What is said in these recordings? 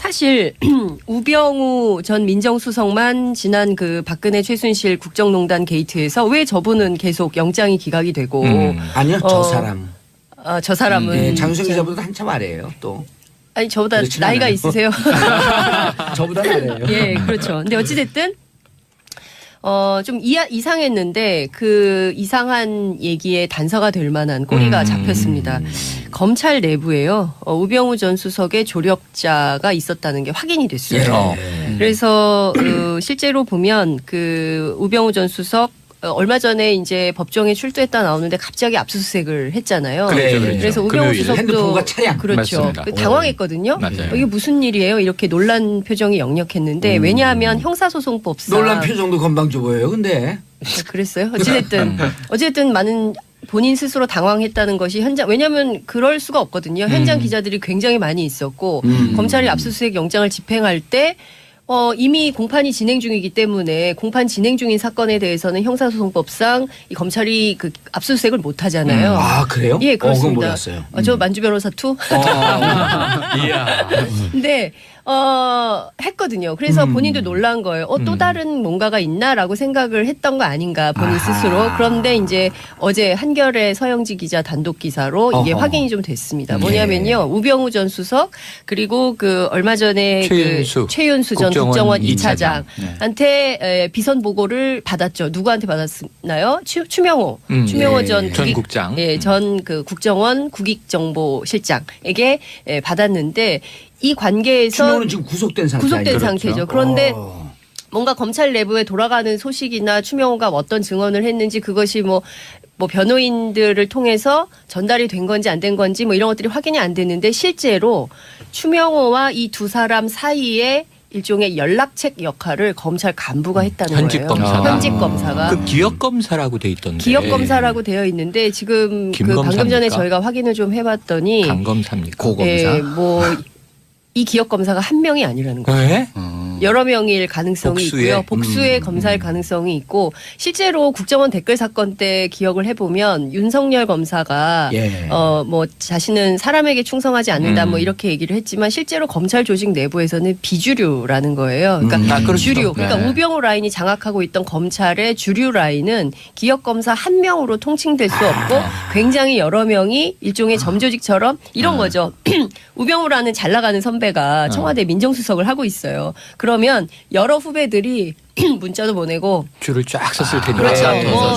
사실 우병우 전 민정수석만 지난 그 박근혜 최순실 국정농단 게이트에서 왜 저분은 계속 영장이 기각이 되고 아니요 저 사람. 저 사람은 장수영 기자보다 한참 아래예요 또. 아니 저보다 나이가 않아요. 있으세요. 저보다 아래예요. 예, 그렇죠. 근데 어찌됐든 좀 이상했는데 그 이상한 얘기에 단서가 될 만한 꼬리가 잡혔습니다. 검찰 내부에요. 우병우 전 수석의 조력자가 있었다는 게 확인이 됐어요. 그래서 실제로 보면 그 우병우 전 수석 얼마 전에 이제 법정에 출두했다 나오는데 갑자기 압수수색을 했잖아요. 그렇죠. 그래서 우병우 수석도 핸드폰과 차량. 그렇죠. 맞습니다. 당황했거든요. 이게 무슨 일이에요? 이렇게 놀란 표정이 역력했는데 왜냐하면 형사소송법상 놀란 표정도 건방져 보여요. 근데 그랬어요. 어쨌든 많은 본인 스스로 당황했다는 것이 현장 왜냐하면 그럴 수가 없거든요. 현장 기자들이 굉장히 많이 있었고 검찰이 압수수색 영장을 집행할 때 이미 공판이 진행 중이기 때문에 공판 진행 중인 사건에 대해서는 형사소송법상 이 검찰이 그 압수수색을 못 하잖아요. 아 그래요? 예, 그렇습니다. 그건 몰랐어요. 저 만주 변호사 투. 이야. 근데 했거든요. 그래서 본인도 놀란 거예요. 또 다른 뭔가가 있나라고 생각을 했던 거 아닌가 본인 스스로. 그런데 이제 어제 한겨레 서영지 기자 단독 기사로 이게 확인이 좀 됐습니다. 뭐냐면요. 우병우 전 수석 그리고 그 얼마 전에 최윤수 전 국정원 2차장한테 비선 보고를 받았죠. 누구한테 받았나요? 추명호 전 국장. 전 그 국정원 국익정보실장에게 받았는데 이 관계에서 추명호는 지금 구속된 상태죠. 그런데 뭔가 검찰 내부에 돌아가는 소식이나 추명호가 어떤 증언을 했는지 그것이 뭐 변호인들을 통해서 전달이 된 건지 안 된 건지 뭐 이런 것들이 확인이 안 됐는데 실제로 추명호와 이 두 사람 사이에 일종의 연락책 역할을 검찰 간부가 했다는 현직 거예요. 검사가. 현직 검사가. 그 기억 검사라고 돼 있던데. 기억 검사라고 되어 있는데 지금 그 방금 전에 저희가 확인을 좀 해봤더니 강 검사입니까? 고검사. 이 기억 검사가 한 명이 아니라는 거예요. 왜? 여러 명일 가능성이 있고요. 복수의 검사일 가능성이 있고 실제로 국정원 댓글 사건 때 기억을 해보면 윤석열 검사가 자신은 사람에게 충성하지 않는다 뭐 이렇게 얘기를 했지만 실제로 검찰 조직 내부에서는 비주류라는 거예요. 그러니까 주류. 그러니까 우병우 라인이 장악하고 있던 검찰의 주류 라인은 기억 검사 한 명으로 통칭될 수 없고 굉장히 여러 명이 일종의 점조직처럼 이런 거죠. 우병우라는 잘 나가는 선배가 청와대 민정수석을 하고 있어요. 그러면 여러 후배들이 문자도 보내고 줄을 쫙 섰을 텐데. 그렇죠.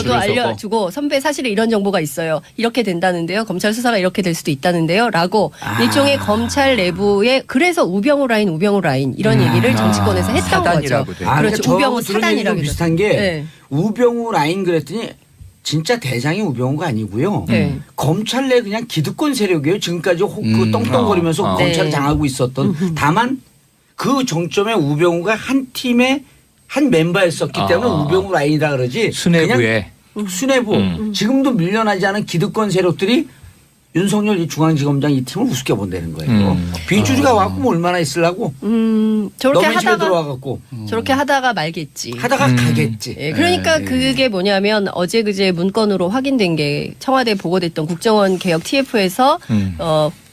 또 알려주고 선배 사실은 이런 정보가 있어요. 이렇게 된다는데요. 검찰 수사가 이렇게 될 수도 있다는데요. 라고 일종의 검찰 내부에 그래서 우병우 라인 이런 얘기를 정치권에서 했던 거죠. 그렇죠. 우병우 사단이라고 비슷한 게 우병우 라인 그랬더니 진짜 대장이 우병우가 아니고요. 검찰 내 그냥 기득권 세력이에요. 지금까지 그 떵떵거리면서 검찰을 장하고 있었던. 다만 그 정점에 우병우가 한 팀의 한 멤버였었기 때문에 우병우 라인이라 그러지. 수뇌부에. 그냥 수뇌부. 지금도 밀려나지 않은 기득권 세력들이 윤석열 이 중앙지검장 이 팀을 우습게 본다는 거예요. 비주류가 와갖고 뭐 얼마나 있으려고. 저렇게 너네 집에 들어와갖고. 저렇게 하다가 말겠지. 하다가 가겠지. 그러니까 그게 뭐냐면 어제 그제 문건으로 확인된 게 청와대에 보고됐던 국정원 개혁 TF에서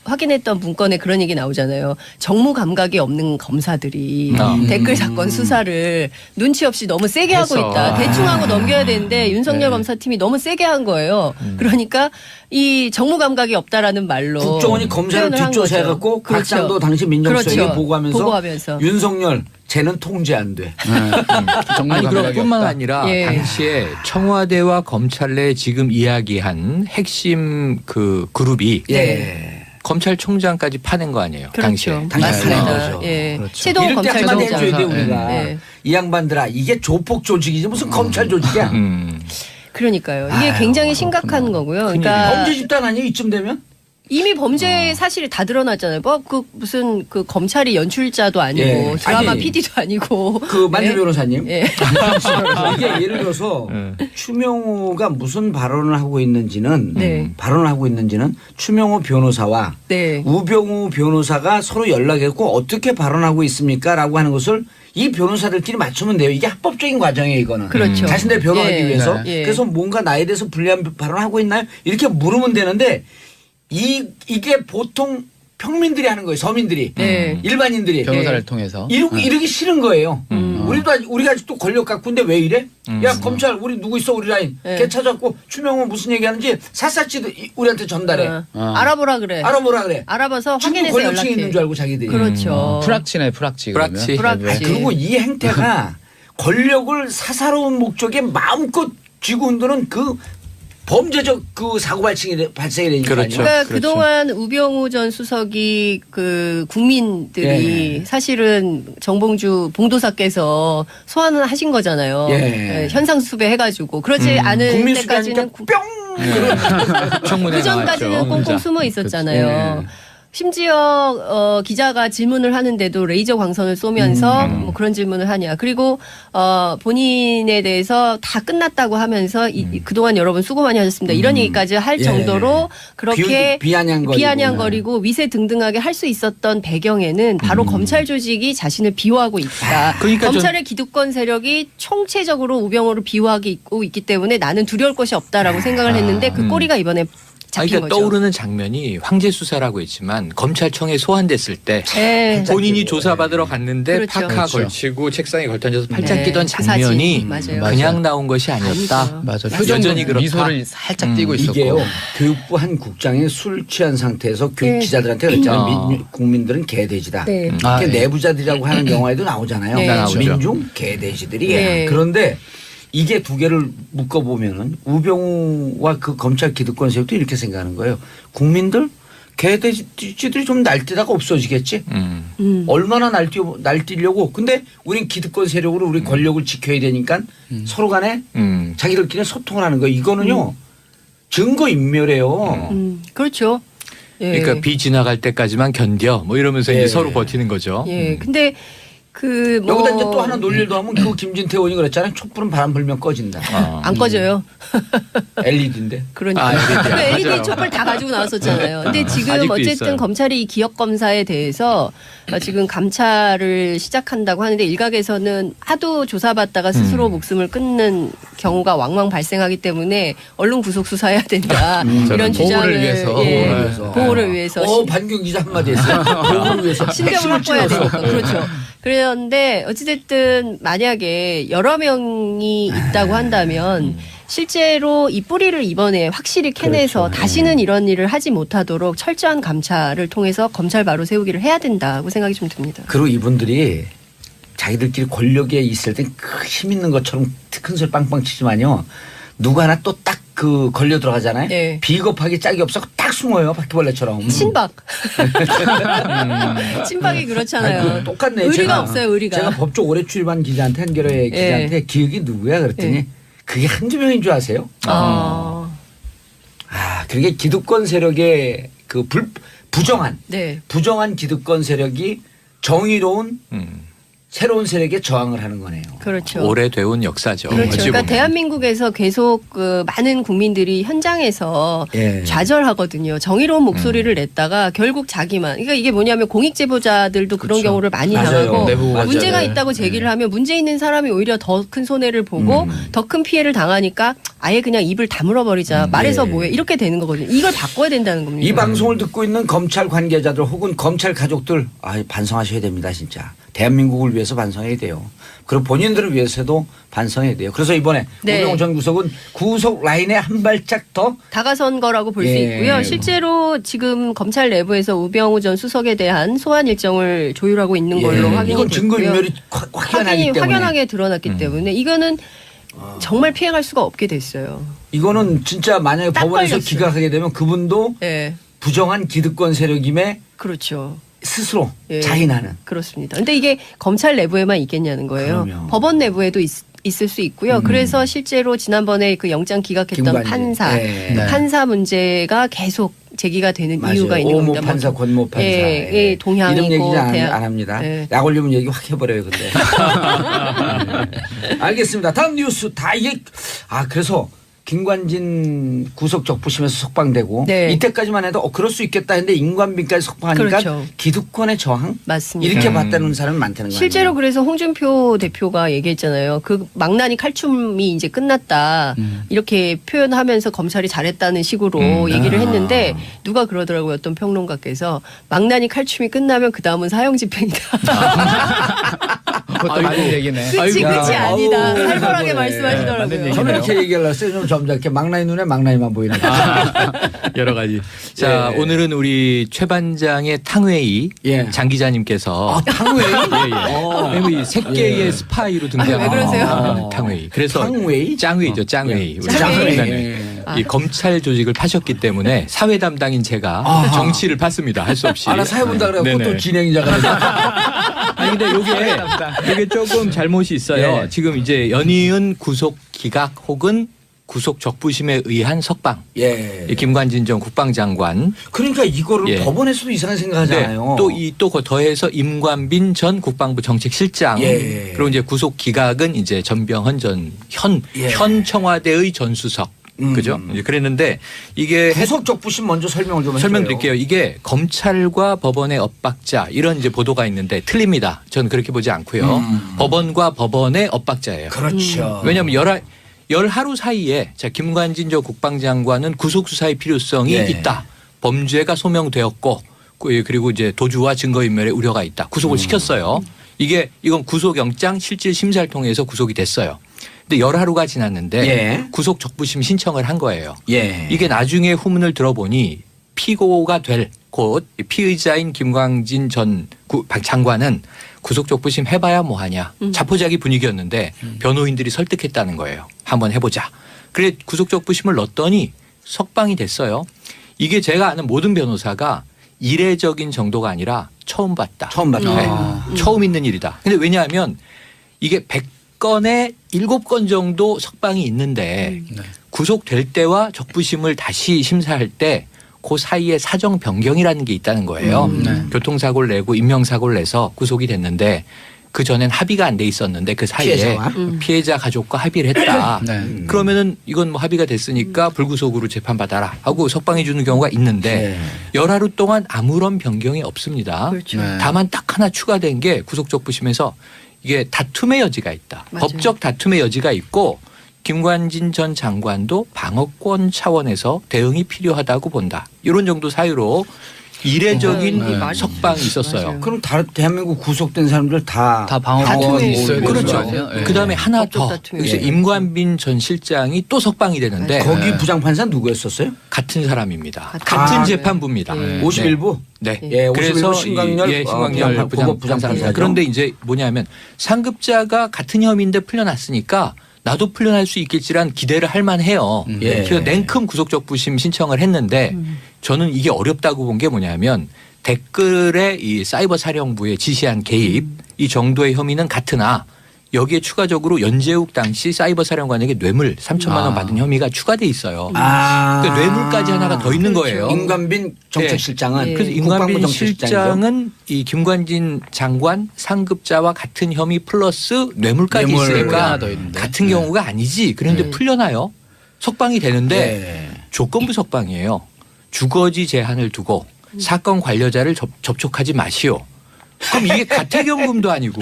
확인했던 문건에 그런 얘기 나오잖아요. 정무 감각이 없는 검사들이 댓글 사건 수사를 눈치 없이 너무 세게 하고 있다. 대충 하고 넘겨야 되는데 윤석열 검사팀이 너무 세게 한 거예요. 그러니까 이 정무 감각이 없다라는 말로 국정원이 검사를 뒷조사해갖고 박상도 당시 민정수석에게 보고하면서 윤석열 쟤는 통제 안 돼. 아니 그럼 뿐만 아니라 당시에 청와대와 검찰 내 지금 이야기한 핵심 그 그룹이 검찰총장까지 파낸 거 아니에요? 그렇죠. 당시에. 맞습니다. 최동 검찰총장. 해줘야 돼 우리가. 이 양반들아 이게 조폭 조직이지 무슨 검찰 조직이야. 그러니까 이게 굉장히 심각한 거고요. 그러니까 범죄 집단 아니에요 이쯤 되면? 이미 범죄 사실이 다 드러났잖아요. 무슨 그 검찰이 연출자도 아니고 드라마 PD도 아니고. 그 만주 변호사님. 이게 예를 들어서 추명호가 무슨 발언을 하고 있는지는 추명호 변호사와 우병우 변호사가 서로 연락했고 어떻게 발언하고 있습니까라고 하는 것을 이 변호사들끼리 맞추면 돼요. 이게 합법적인 과정이에요, 이거는. 그렇죠. 자신들 변호하기 위해서. 그래서 뭔가 나에 대해서 불리한 발언하고 있나요? 이렇게 물으면 되는데 이게 보통 평민들이 하는 거예요. 서민들이. 일반인들이. 변호사를 통해서. 이러기 싫은 거예요. 우리가 아직도 권력 갖고 있는데 왜 이래? 야 검찰 우리 누구 있어 우리 라인. 걔 찾았고 추명은 무슨 얘기하는지 샅샅이 우리한테 전달해. 알아보라 그래. 알아봐서 확인해서 권력층에 연락해. 있는 줄 알고 자기들이. 그렇죠. 프락치네 프락치. 프락치. 그리고 이 행태가 권력을 사사로운 목적에 마음껏 쥐고 흔드는 그 범죄적 그 사고 발생이 되니까요. 그렇죠. 그러니까 그동안 우병우 전 수석이 그 국민들이 사실은 정봉주 봉도사께서 소환을 하신 거잖아요. 현상 수배해가지고 그러지 않을 때까지는 뿅. 그 전까지는 꽁꽁 숨어 있었잖아요. 심지어 기자가 질문을 하는데도 레이저 광선을 쏘면서 뭐 그런 질문을 하냐. 그리고 본인에 대해서 다 끝났다고 하면서 그동안 여러분 수고 많이 하셨습니다. 이런 얘기까지 할 정도로 그렇게 비아냥거리고 위세등등하게 할 수 있었던 배경에는 바로 검찰 조직이 자신을 비호하고 있다. 그러니까 검찰의 기득권 세력이 총체적으로 우병우를 비호하고 있기 때문에 나는 두려울 것이 없다라고 생각을 했는데 그 꼬리가 이번에 그러니까 떠오르는 장면이 황제 수사라고 했지만 검찰청에 소환됐을 때 본인이 조사받으러 갔는데 파카 걸치고 책상에 걸터앉아서 팔짱 끼던 장면이 그냥 나온 것이 아니었다. 맞아. 표정이 그렇다. 미소를 살짝 띄고 있었고. 이게요. 교육부 한 국장이 술 취한 상태에서 교육 기자들한테 그랬잖아요. 국민들은 개돼지다. 내부자들이라고 하는 영화에도 나오잖아요. 민중 개돼지들이. 그런데 이게 두 개를 묶어보면은 우병우와 그 검찰 기득권 세력도 이렇게 생각하는 거예요. 국민들 개돼지들이 좀 날뛰다가 없어지겠지. 얼마나 날뛰려고. 근데 우린 기득권 세력으로 우리 권력을 지켜야 되니까 서로 간에 자기들끼리 소통을 하는 거예요. 이거는요. 증거인멸이에요. 그렇죠. 그러니까 비 지나갈 때까지만 견뎌 뭐 이러면서 이제 서로 버티는 거죠. 근데 여기다 이제 또 하나 논리도 하면 그 김진태 의원이 그랬잖아요. 촛불은 바람 불면 꺼진다. 안 꺼져요. LED인데. 그러니까. LED 촛불 다 가지고 나왔었잖아요. 근데 지금 어쨌든 있어요. 검찰이 이 기억 검사에 대해서 지금 감찰을 시작한다고 하는데 일각에서는 하도 조사받다가 스스로 목숨을 끊는 경우가 왕왕 발생하기 때문에 얼른 구속 수사해야 된다. 이런 주장을 보호를 위해서. 반경 기자 한마디 했어요. 보호를 위해서. 신병을 확보해야 되니까. 그렇죠. 그런데 어찌됐든 만약에 여러 명이 있다고 한다면 실제로 이 뿌리를 이번에 확실히 캐내서 다시는 이런 일을 하지 못하도록 철저한 감찰을 통해서 검찰 바로 세우기를 해야 된다고 생각이 좀 듭니다. 그리고 이분들이 자기들끼리 권력에 있을 땐 힘 있는 것처럼 큰 소리 빵빵 치지만요. 누구 하나 또 딱 그 걸려 들어가잖아요. 비겁하게 짝이 없어 딱 숨어요. 바퀴벌레처럼. 친박. 친박이 그렇잖아요. 똑같네. 의리가 없어요. 의리가. 제가 법조 오래 출입한 기자한테 한겨레 기자한테 기억이 누구야 그랬더니 그게 한두 명인 줄 아세요? 그게 기득권 세력의 그 부정한 기득권 세력이 정의로운 새로운 세력에 저항을 하는 거네요. 그렇죠. 오래돼온 역사죠. 그렇죠. 그러니까 대한민국에서 계속 그 많은 국민들이 현장에서 좌절하거든요. 정의로운 목소리를 냈다가 결국 자기만. 그러니까 이게 뭐냐면 공익 제보자들도 그런 경우를 많이 당하고 문제가 있다고 제기를 하면 문제 있는 사람이 오히려 더 큰 손해를 보고 더 큰 피해를 당하니까 아예 그냥 입을 다물어 버리자. 말해서 뭐해. 이렇게 되는 거거든요. 이걸 바꿔야 된다는 겁니다. 이 방송을 듣고 있는 검찰 관계자들 혹은 검찰 가족들 반성하셔야 됩니다. 진짜. 대한민국을 위해서 반성해야 돼요. 그리고 본인들을 위해서도 반성해야 돼요. 그래서 이번에 우병우 전 구속은 구속 라인에 한 발짝 더 다가선 거라고 볼 수 있고요. 실제로 지금 검찰 내부에서 우병우 전 수석에 대한 소환 일정을 조율하고 있는 걸로 확인이 됐고요. 증거인멸이 확연하게 드러났기 때문에 이거는 정말 피해갈 수가 없게 됐어요. 이거는 진짜 만약에 법원에서 기각하게 되면 그분도 부정한 기득권 세력임에 그렇죠. 스스로 자인하는. 그렇습니다. 근데 이게 검찰 내부에만 있겠냐는 거예요. 그럼요. 법원 내부에도 있을 수 있고요. 그래서 실제로 지난번에 그 영장 기각했던 판사 문제가 계속 제기가 되는 이유가 있는 겁니다. 오모 판사, 권모 판사. 동향이고. 이름 얘기 안 합니다. 약 올리면 얘기 확 해버려요. 근데. 알겠습니다. 다음 뉴스 다 이게 그래서 김관진 구속 적부심에서 석방되고 네. 이때까지만 해도 그럴 수 있겠다 했는데 임관빈까지 석방하니까 그렇죠. 기득권의 저항? 맞습니다. 이렇게 봤다는 사람이 많다는 거예요. 실제로 그래서 홍준표 대표가 얘기했잖아요. 그 망나니 칼춤이 이제 끝났다. 이렇게 표현하면서 검찰이 잘했다는 식으로 얘기를 했는데 누가 그러더라고요. 어떤 평론가께서 망나니 칼춤이 끝나면 그 다음은 사형 집행이다. 그것도 맞는 얘기네. 끝이 아니다. 아우, 살벌하게 네. 말씀하시더라고요. 저는 이렇게 얘기하려고 했어요. 좀 점잖게 망나니 눈에 망나니만 보이는 거. 여러 가지. 자, 예. 오늘은 우리 최 반장의 탕웨이 예. 장 기자님께서 탕웨이? 이 색계의 스파이로 등장한 왜 그러세요? 탕웨이. 그래서 탕웨이? 짱웨이죠, 짱웨이. 우리 짱웨이. 네. 이 검찰 조직을 파셨기 때문에 사회 담당인 제가 정치를 팠습니다. 할 수 없이. 나 사회 본다 그래갖고 또 진행자가 아니 근데 요게 조금 잘못이 있어요. 예. 지금 이제 연이은 구속 기각 혹은 구속 적부심에 의한 석방. 예. 이 김관진 전 국방장관. 그러니까 이거를 예. 법원에서도 이상하게 생각하잖아요. 또 더해서 임관빈 전 국방부 정책실장. 예. 그리고 이제 구속 기각은 이제 전병헌 현 청와대의 전 수석. 그죠? 이제 그랬는데 이게 구속 적부심 먼저 설명을 좀 해줘요. 설명드릴게요. 이게 검찰과 법원의 엇박자 이런 이제 보도가 있는데 틀립니다. 저는 그렇게 보지 않고요. 법원과 법원의 엇박자예요. 그렇죠. 왜냐하면 열 하루 사이에 자 김관진 전 국방장관은 구속 수사의 필요성이 예. 있다. 범죄가 소명되었고 그리고 이제 도주와 증거인멸의 우려가 있다. 구속을 시켰어요. 이건 구속영장 실질 심사를 통해서 구속이 됐어요. 근데 열 하루가 지났는데 예. 구속 적부심 신청을 한 거예요. 예. 이게 나중에 후문을 들어보니 피고가 될 곧 피의자인 김광진 전 장관은 구속 적부심 해봐야 뭐하냐. 자포자기 분위기였는데 변호인들이 설득했다는 거예요. 한번 해보자. 그래 구속 적부심을 넣었더니 석방이 됐어요. 이게 제가 아는 모든 변호사가 이례적인 정도가 아니라 처음 봤다. 처음 봤다. 네. 처음 있는 일이다. 근데 왜냐하면 이게 100건에 7건 정도 석방이 있는데 구속될 때와 적부심을 다시 심사할 때 그 사이에 사정 변경이라는 게 있다는 거예요. 교통사고를 내고 인명사고를 내서 구속이 됐는데 그 전엔 합의가 안 돼 있었는데 그 사이에 피해자 가족과 합의를 했다. 그러면은 이건 뭐 합의가 됐으니까 불구속으로 재판받아라 하고 석방해 주는 경우가 있는데 열 하루 동안 아무런 변경이 없습니다. 그렇죠. 다만 딱 하나 추가된 게 구속적부심에서 이게 다툼의 여지가 있다. 맞아요. 법적 다툼의 여지가 있고 김관진 전 장관도 방어권 차원에서 대응이 필요하다고 본다. 이런 정도 사유로 이례적인 석방이 있었어요. 맞아요. 그럼 대한민국 구속된 사람들 다 방어권이 있어야 되는 그렇죠. 거죠. 예. 그다음에 하나 더. 다툼이 그래서 있어요. 임관빈 전 실장이 또 석방이 되는데 거기 부장판사 누구였었어요? 같은 사람입니다. 같은 재판부입니다. 51부? 네. 예, 그래서 51부 신광열, 신광열 부장판사. 그런데 이제 뭐냐면 상급자가 같은 혐의인데 풀려났으니까 나도 풀려날 수 있겠지란 기대를 할 만해요. 그래서 냉큼 구속적부심 신청을 했는데 저는 이게 어렵다고 본 게 뭐냐면 댓글에 이 사이버 사령부에 지시한 개입 이 정도의 혐의는 같으나 여기에 추가적으로 연재욱 당시 사이버 사령관에게 뇌물 3천만 원 받은 혐의가 추가돼 있어요. 그러니까 뇌물까지 하나가 더 있는 거예요. 임관빈 정책실장은 그래서 임관빈 실장은 이 김관진 장관 상급자와 같은 혐의 플러스 뇌물까지 있으니까 같은 경우가 아니지. 그런데 풀려나요. 석방이 되는데 조건부 석방이에요. 주거지 제한을 두고 사건 관여자를 접촉하지 마시오. 그럼 이게 가택연금도 아니고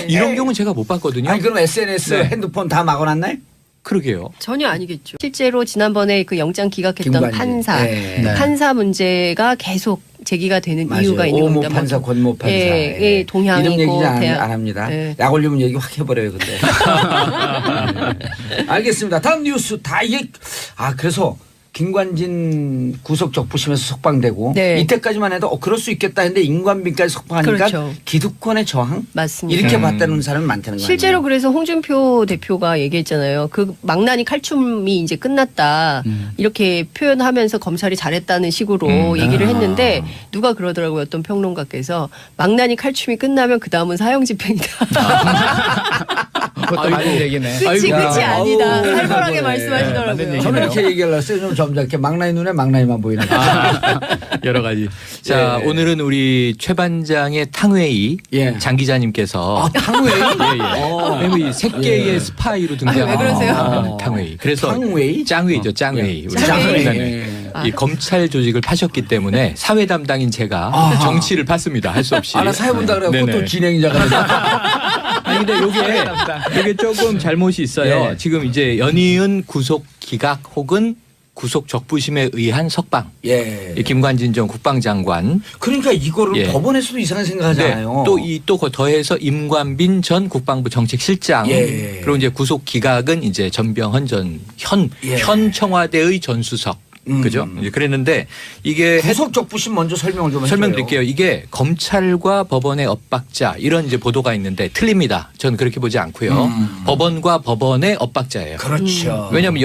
이런 경우는 제가 못 봤거든요. 아니 그럼 SNS 핸드폰 다 막아놨나요? 그러게요. 전혀 아니겠죠. 실제로 지난번에 그 영장 기각했던 김관진. 판사, 판사 문제가 계속 제기가 되는 이유가 있는 겁니다. 오모 판사, 권모 판사. 동향이고 이름 얘기 안 합니다. 약 올리면 얘기 확 해버려요. 근데. 알겠습니다. 다음 뉴스 다 이게 그래서 김관진 구속 적부심에서 석방되고 이때까지만 해도 그럴 수 있겠다 했는데 임관빈까지 석방하니까 기득권의 저항? 맞습니다. 이렇게 봤다는 사람이 많다는 거예요. 실제로 그래서 홍준표 대표가 얘기했잖아요. 그 망나니 칼춤이 이제 끝났다. 이렇게 표현하면서 검찰이 잘했다는 식으로 얘기를 했는데 누가 그러더라고요. 어떤 평론가께서 망나니 칼춤이 끝나면 그 다음은 사형 집행이다. 그것도 맞는 얘기네. 끝이 아니다. 살벌하게 말씀하시더라고요. 저는 이렇게 얘기하려고 했어요. 좀 점잖게 막나니 눈에 막나니만 보이는 여러 가지. 자, 오늘은 우리 최 반장의 탕웨이 장 기자님께서 탕웨이? 이 색계의 스파이로 등장한 왜 그러세요? 탕웨이. 그래서 탕웨이? 짱웨이죠. 짱웨이. 짱웨이. 이 검찰 조직을 파셨기 때문에 사회 담당인 제가 정치를 팠습니다. 할 수 없이. 나 사회 본다 그래갖고 또 진행자가 아니 근데 요게 조금 잘못이 있어요. 지금 이제 연이은 구속 기각 혹은 구속 적부심에 의한 석방. 이 김관진 전 국방장관. 그러니까 이거를 법원에서도 이상한 생각하잖아요. 또 더해서 임관빈 전 국방부 정책실장. 그리고 이제 구속 기각은 이제 전병헌 현 청와대의 전 수석. 그죠? 그랬는데 이게 구속 적부심 먼저 설명을 좀 해줘요. 설명드릴게요. 이게 검찰과 법원의 엇박자 이런 이제 보도가 있는데 틀립니다. 저는 그렇게 보지 않고요. 법원과 법원의 엇박자예요. 그렇죠. 왜냐하면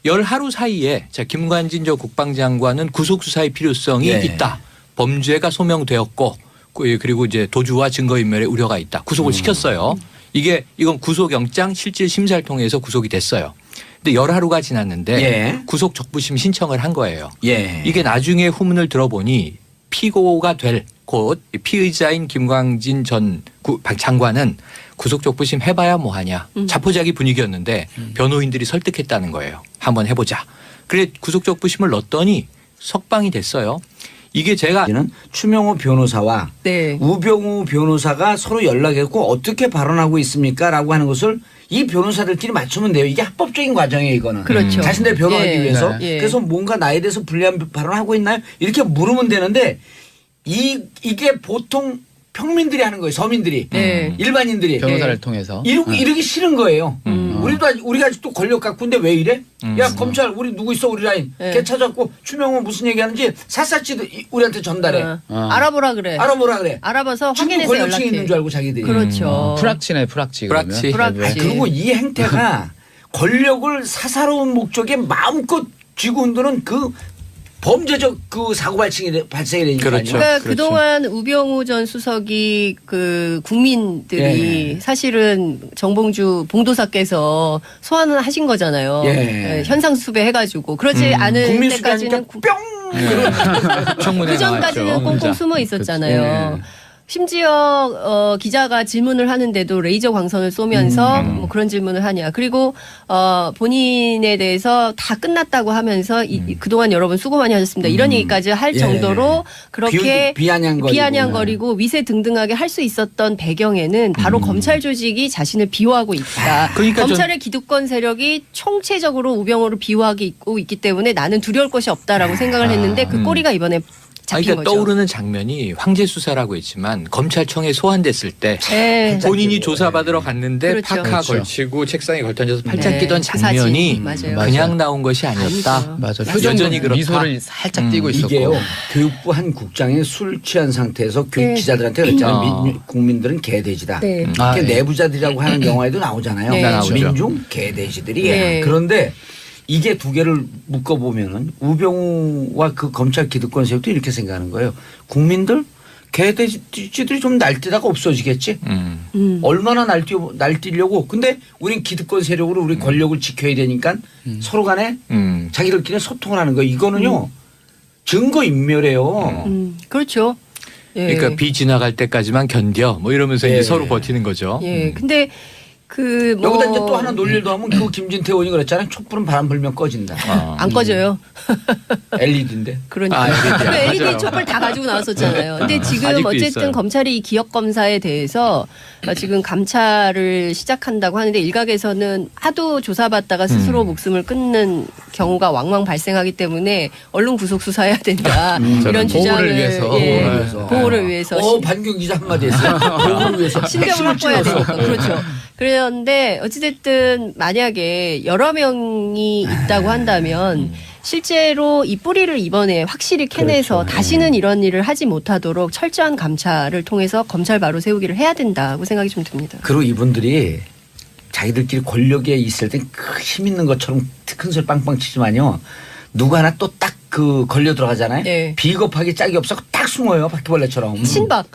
열 하루 사이에 김관진 전 국방장관은 구속 수사의 필요성이 있다. 범죄가 소명되었고 그리고 이제 도주와 증거인멸의 우려가 있다. 구속을 시켰어요. 이건 구속영장 실질 심사를 통해서 구속이 됐어요. 근데 열하루가 지났는데 구속 적부심 신청을 한 거예요. 이게 나중에 후문을 들어보니 피고가 될 곧 피의자인 김광진 전 장관은 구속 적부심 해봐야 뭐하냐. 자포자기 분위기였는데 변호인들이 설득했다는 거예요. 한번 해보자. 그래 구속 적부심을 넣었더니 석방이 됐어요. 이게 제가 추명호 변호사와 우병우 변호사가 서로 연락했고 어떻게 발언하고 있습니까? 라고 하는 것을 이 변호사들끼리 맞추면 돼요. 이게 합법적인 과정이에요. 이거는. 그렇죠. 자신들 변호하기 위해서. 그래서 뭔가 나에 대해서 불리한 발언하고 있나요? 이렇게 물으면 되는데 이게 보통 평민들이 하는 거예요. 서민들이. 일반인들이. 변호사를 통해서. 이러기 싫은 거예요. 우리가 아직도 권력 갖고 있는데 왜 이래? 야 검찰 우리 누구 있어 우리 라인. 걔 찾았고 추명호 무슨 얘기하는지 샅샅이 우리한테 전달해. 알아보라 그래. 알아봐서 확인해서 권력층이 연락해. 있는 줄 알고 자기들이. 그렇죠. 프락치네. 그리고 이 행태가 권력을 사사로운 목적에 마음껏 쥐고 흔드는 그 범죄적 그 사고 발생이 되니까요. 그러니까 그동안 우병우 전 수석이 그 국민들이 사실은 정봉주 봉도사께서 소환을 하신 거잖아요. 현상 수배해가지고 그렇지 않은 때까지는 뿅. 그 전까지는 꽁꽁 숨어 있었잖아요. 심지어 기자가 질문을 하는데도 레이저 광선을 쏘면서 뭐 그런 질문을 하냐. 그리고 본인에 대해서 다 끝났다고 하면서 그동안 여러분 수고 많이 하셨습니다. 이런 얘기까지 할 정도로 그렇게 비아냥거리고 위세등등하게 할 수 있었던 배경에는 바로 검찰 조직이 자신을 비호하고 있다. 그러니까 검찰의 기득권 세력이 총체적으로 우병우를 비호하고 있기 때문에 나는 두려울 것이 없다라고 생각을 했는데 그 꼬리가 이번에 그러니까 떠오르는 장면이 황제 수사라고 했지만 검찰청에 소환됐을 때 본인이 조사받으러 갔는데 파카 걸치고 책상에 걸터앉아서 팔짱 끼던 장면이 그냥 나온 것이 아니었다. 맞아. 여전히 그렇다. 미소를 살짝 띄고 있었고. 이게요. 교육부 한 국장이 술 취한 상태에서 기자들한테 그랬잖아요. 국민들은 개돼지다. 내부자들이라고 하는 영화에도 나오잖아요. 민중 개돼지들이. 그런데 이게 두 개를 묶어보면은 우병우와 그 검찰 기득권 세력도 이렇게 생각하는 거예요. 국민들 개돼지들이 좀 날뛰다가 없어지겠지. 얼마나 날뛰려고. 근데 우린 기득권 세력으로 우리 권력을 지켜야 되니까 서로 간에 자기들끼리 소통을 하는 거예요. 이거는요. 증거인멸이에요. 그렇죠. 그러니까 비 지나갈 때까지만 견뎌 뭐 이러면서 이제 서로 버티는 거죠. 근데 여기다 이제 또 하나 논리를 더하면 그 김진태 의원이 그랬잖아요. 촛불은 바람 불면 꺼진다. 안 꺼져요. LED인데. 그러니까. LED 촛불 다 가지고 나왔었잖아요. 근데 지금 어쨌든 있어요. 검찰이 이 기억 검사에 대해서 지금 감찰을 시작한다고 하는데 일각에서는 하도 조사받다가 스스로 목숨을 끊는 경우가 왕왕 발생하기 때문에 얼른 구속 수사해야 된다. 이런 주장을 보호를 위해서. 반경 기자 한마디 했어요. 보호를 위해서. 신병을 확보해야 되니까. 그렇죠. 그런데 어찌됐든 만약에 여러 명이 있다고 한다면 실제로 이 뿌리를 이번에 확실히 캐내서 다시는 이런 일을 하지 못하도록 철저한 감찰을 통해서 검찰 바로 세우기를 해야 된다고 생각이 좀 듭니다. 그리고 이분들이 자기들끼리 권력에 있을 때 힘 있는 것처럼 큰 소리 빵빵 치지만요. 누구 하나 또 딱 그 걸려 들어가잖아요. 네. 비겁하게 짝이 없어 딱 숨어요 바퀴벌레처럼. 친박.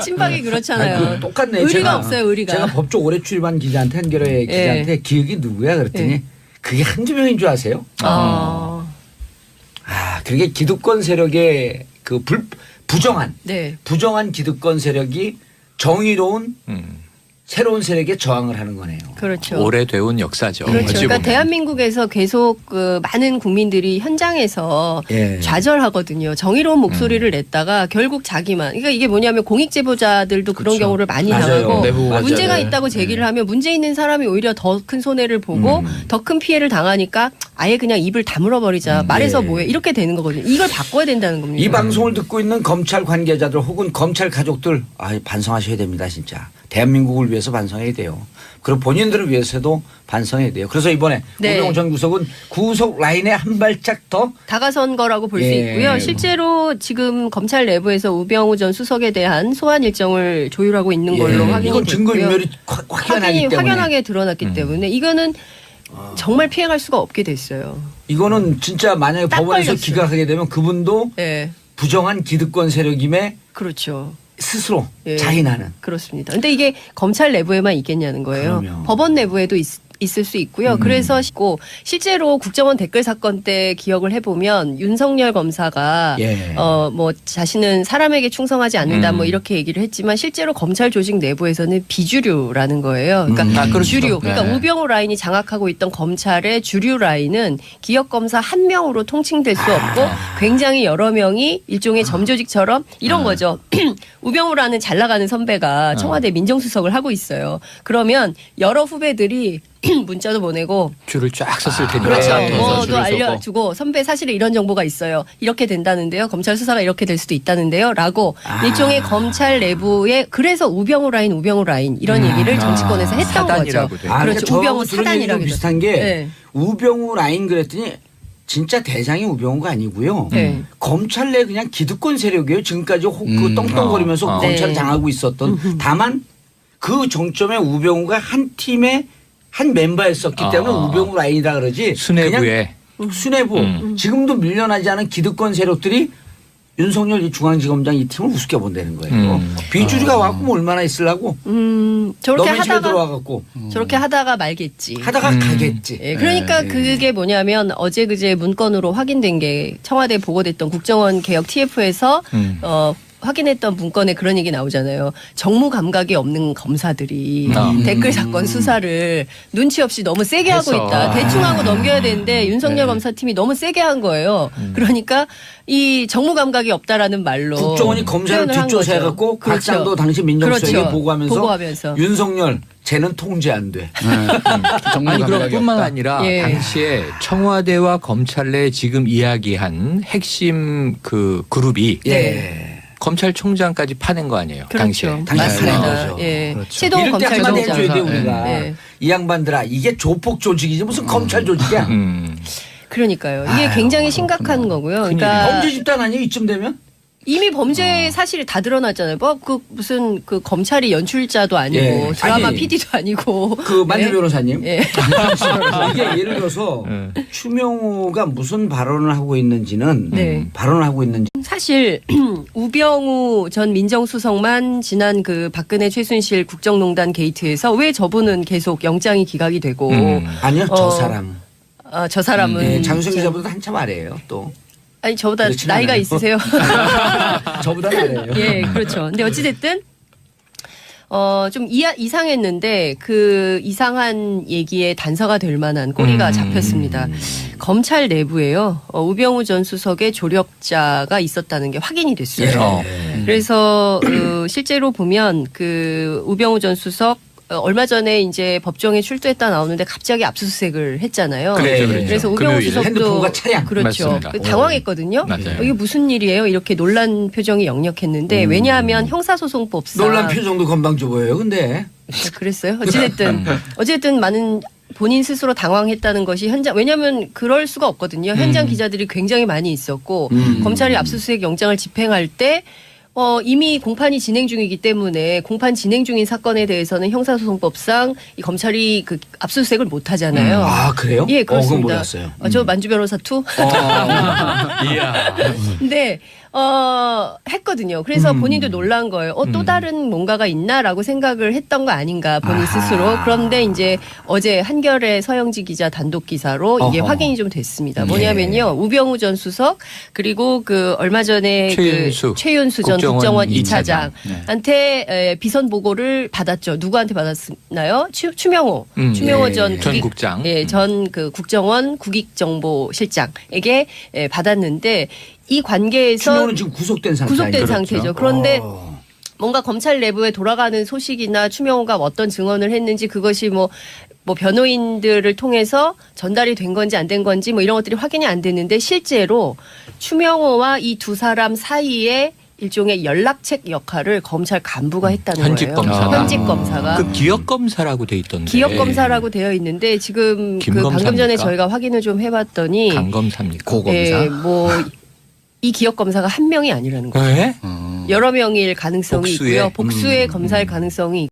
친박이 그렇잖아요. 아니, 똑같네. 의리가 없어요. 의리가. 제가 법조 오래 출입한 기자한테 한겨레 기자한테 기억이 누구야 그랬더니 그게 한두 명인 줄 아세요? 그게 기득권 세력의 그 부정한 기득권 세력이 정의로운 새로운 세력에 저항을 하는 거네요. 그렇죠. 오래돼온 역사죠. 그렇죠. 그러니까 대한민국에서 계속 그 많은 국민들이 현장에서 좌절하거든요. 정의로운 목소리를 냈다가 결국 자기만. 그러니까 이게 뭐냐면 공익제보자들도 그런 그렇죠. 경우를 많이 맞아요. 당하고 문제가 있다고 제기를 하면 문제 있는 사람이 오히려 더 큰 손해를 보고 더 큰 피해를 당하니까 아예 그냥 입을 다물어 버리자. 말해서 뭐해. 이렇게 되는 거거든요. 이걸 바꿔야 된다는 겁니다. 이 방송을 듣고 있는 검찰 관계자들 혹은 검찰 가족들 반성하셔야 됩니다. 진짜. 대한민국을 위해서 반성해야 돼요. 그리고 본인들을 위해서도 반성해야 돼요. 그래서 이번에 우병우 전 구속은 구속 라인에 한 발짝 더 다가선 거라고 볼 수 있고요. 실제로 지금 검찰 내부에서 우병우 전 수석에 대한 소환 일정을 조율하고 있는 걸로 확인이 됐고요. 이건 증거인멸이 확연하게 드러났기 때문에 이거는 정말 피해갈 수가 없게 됐어요. 이거는 진짜 만약에 법원에서 걸렸어요. 기각하게 되면 그분도 부정한 기득권 세력임에 그렇죠. 스스로 자인하는. 그렇습니다. 근데 이게 검찰 내부에만 있겠냐는 거예요. 그럼요. 법원 내부에도 있을 수 있고요. 그래서 실제로 국정원 댓글 사건 때 기억을 해보면 윤석열 검사가 뭐 자신은 사람에게 충성하지 않는다 뭐 이렇게 얘기를 했지만 실제로 검찰 조직 내부에서는 비주류라는 거예요. 그러니까 주류. 그러니까 우병우 라인이 장악하고 있던 검찰의 주류 라인은 기업 검사 한 명으로 통칭될 수 없고 굉장히 여러 명이 일종의 점조직처럼 이런 거죠. 우병우라는 잘 나가는 선배가 청와대 민정수석을 하고 있어요. 그러면 여러 후배들이 문자도 보내고 줄을 쫙 섰을 테니까. 그렇죠. 뭐도 알려주고 선배 사실은 이런 정보가 있어요. 이렇게 된다는데요. 검찰 수사가 이렇게 될 수도 있다는데요. 라고 일종의 검찰 내부에 그래서 우병우 라인 이런 얘기를 정치권에서 했던 거죠. 그렇죠. 우병우 사단이라고 비슷한 게 우병우 라인 그랬더니 진짜 대장이 우병우가 아니고요. 검찰 내 그냥 기득권 세력이에요. 지금까지 그 떵떵거리면서 검찰을 장하고 있었던. 다만 그 정점에 우병우가 한 팀의 한 멤버였었기 때문에 우병우 라인이라 그러지. 수뇌부에. 수뇌부. 지금도 밀려나지 않은 기득권 세력들이 윤석열 이 중앙지검장 이 팀을 우습게 본다는 거예요. 비주류가 와갖고 뭐 얼마나 있으려고. 저렇게 저렇게 하다가 말겠지. 하다가 가겠지. 그러니까 그게 뭐냐면 어제 그제 문건으로 확인된 게 청와대에 보고됐던 국정원 개혁 TF에서 확인했던 문건에 그런 얘기 나오잖아요. 정무 감각이 없는 검사들이 댓글 사건 수사를 눈치 없이 너무 세게 하고 있다. 대충 하고 넘겨야 되는데 윤석열 검사팀이 너무 세게 한 거예요. 그러니까 이 정무 감각이 없다라는 말로 국정원이 검사를 뒷조사해갖고 박상도 당시 민정수석에게 보고하면서 윤석열 쟤는 통제 안 돼. 아니 그럼 뿐만 아니라 당시에 청와대와 검찰 내 지금 이야기한 핵심 그 그룹이 검찰총장까지 파낸 거 아니에요? 그렇죠. 당시에. 맞습니다. 최동호 검찰총장. 해줘야 돼 우리가. 이 양반들아 이게 조폭 조직이지 무슨 검찰 조직이야. 그러니까요. 이게 굉장히 심각한 거고요. 그러니까 범죄 집단 아니에요 이쯤 되면? 이미 범죄 사실이 다 드러났잖아요. 뭐 그 무슨 그 검찰이 연출자도 아니고 드라마 PD도 아니고 그 만주 변호사님. 이게 예를 들어서 추명호가 무슨 발언을 하고 있는지는 사실 우병우 전 민정수석만 지난 그 박근혜 최순실 국정농단 게이트에서 왜 저분은 계속 영장이 기각이 되고 아니요 저 사람. 저 사람은 장수영 기자보다 한참 아래예요 또. 아니 저보다 나이가 않아요. 있으세요? 저보다 아래예요. 예, 그렇죠. 근데 어찌됐든 좀 이상했는데 그 이상한 얘기에 단서가 될 만한 꼬리가 잡혔습니다. 검찰 내부에요. 우병우 전 수석의 조력자가 있었다는 게 확인이 됐어요. 그래서 실제로 보면 그 우병우 전 수석 얼마 전에 이제 법정에 출두했다 나오는데 갑자기 압수수색을 했잖아요. 그래서 우병우 수석도 핸드폰과 차량. 그렇죠. 당황했거든요. 이게 무슨 일이에요? 이렇게 놀란 표정이 역력했는데 왜냐하면 형사소송법상 놀란 표정도 건방져 보여요. 근데 그랬어요. 어쨌든 많은 본인 스스로 당황했다는 것이 왜냐하면 그럴 수가 없거든요. 현장 기자들이 굉장히 많이 있었고 검찰이 압수수색 영장을 집행할 때 이미 공판이 진행 중이기 때문에 공판 진행 중인 사건에 대해서는 형사소송법상 이 검찰이 그 압수수색을 못 하잖아요. 아, 그래요? 예, 그렇습니다. 그건 몰랐어요. 저 만주 변호사 투? 이야. 근데 했거든요. 그래서 본인도 놀란 거예요. 또 다른 뭔가가 있나라고 생각을 했던 거 아닌가 본인 스스로. 그런데 이제 어제 한겨레 서영지 기자 단독 기사로 이게 확인이 좀 됐습니다. 뭐냐면요. 우병우 전 수석 그리고 그 얼마 전에 최윤수 전 국정원 2차장한테 비선 보고를 받았죠. 누구한테 받았나요? 추명호 전 국장. 전 그 국정원 국익정보실장에게 받았는데 이 관계에서 추명호는 지금 구속된 상태죠. 그런데 뭔가 검찰 내부에 돌아가는 소식이나 추명호가 어떤 증언을 했는지 그것이 뭐 변호인들을 통해서 전달이 된 건지 안 된 건지 뭐 이런 것들이 확인이 안 됐는데 실제로 추명호와 이 두 사람 사이에 일종의 연락책 역할을 검찰 간부가 했다는 현직 거예요. 검사가. 현직 검사가. 그 기억 검사라고 돼 있던데. 기억 검사라고 되어 있는데 지금 그 방금 전에 저희가 확인을 좀 해봤더니 강 검사입니까? 고검사. 이 기억 검사가 한 명이 아니라는 거예요. 여러 명일 가능성이 있고요. 복수의 검사일 가능성이